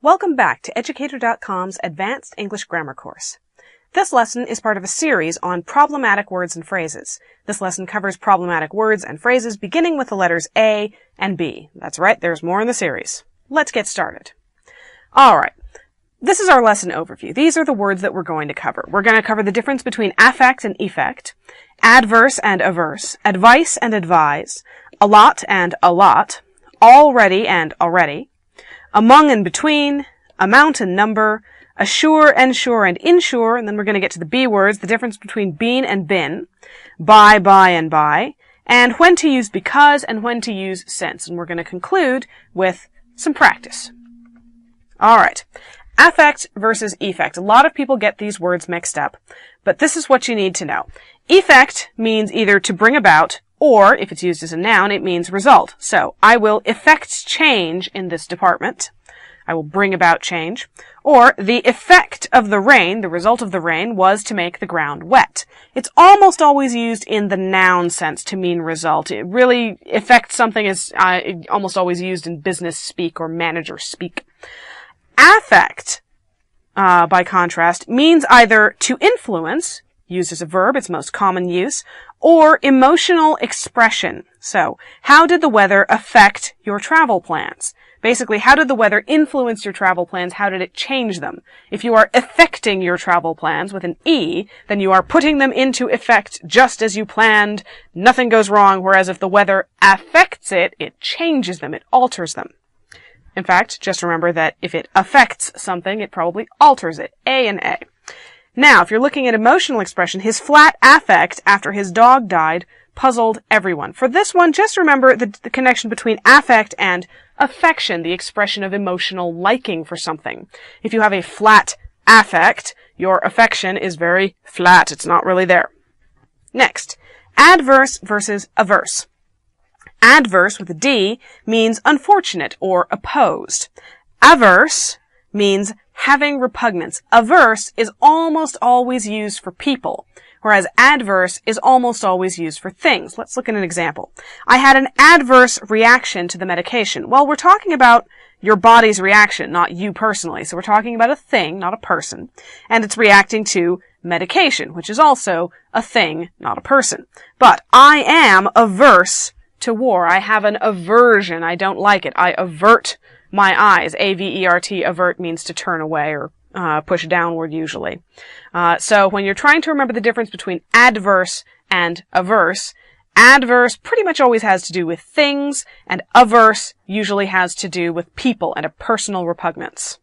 Welcome back to Educator.com's Advanced English Grammar course. This lesson is part of a series on problematic words and phrases. This lesson covers problematic words and phrases beginning with the letters A and B. That's right, there's more in the series. Let's get started. Alright, this is our lesson overview. These are the words that we're going to cover. We're going to cover the difference between affect and effect, adverse and averse, advice and advise, a lot and allot, already and already, among and between, amount and number, assure, ensure, and insure, and then we're going to get to the B words, the difference between been and been, by, and by, and when to use because and when to use since. And we're going to conclude with some practice. Alright, affect versus effect. A lot of people get these words mixed up, but this is what you need to know. Effect means either to bring about, or, if it's used as a noun, it means result. So, I will effect change in this department. I will bring about change. Or, the effect of the rain, the result of the rain, was to make the ground wet. It's almost always used in the noun sense to mean result. It really, effect something is almost always used in business speak or manager speak. Affect, by contrast, means either to influence, used as a verb, its most common use, or emotional expression. So, how did the weather affect your travel plans? Basically, how did the weather influence your travel plans? How did it change them? If you are affecting your travel plans with an E, then you are putting them into effect just as you planned. Nothing goes wrong, whereas if the weather affects it, it changes them, it alters them. In fact, just remember that if it affects something, it probably alters it. A and A. Now, if you're looking at emotional expression, his flat affect after his dog died puzzled everyone. For this one, just remember the connection between affect and affection, the expression of emotional liking for something. If you have a flat affect, your affection is very flat. It's not really there. Next, adverse versus averse. Adverse with a D means unfortunate or opposed. Averse means having repugnance. Averse is almost always used for people, whereas adverse is almost always used for things. Let's look at an example. I had an adverse reaction to the medication. Well, we're talking about your body's reaction, not you personally. So we're talking about a thing, not a person, and it's reacting to medication, which is also a thing, not a person. But I am averse to war. I have an aversion. I don't like it. I avert my eyes. A-V-E-R-T, avert means to turn away or push downward usually. So when you're trying to remember the difference between adverse and averse, adverse pretty much always has to do with things, and averse usually has to do with people and a personal repugnance.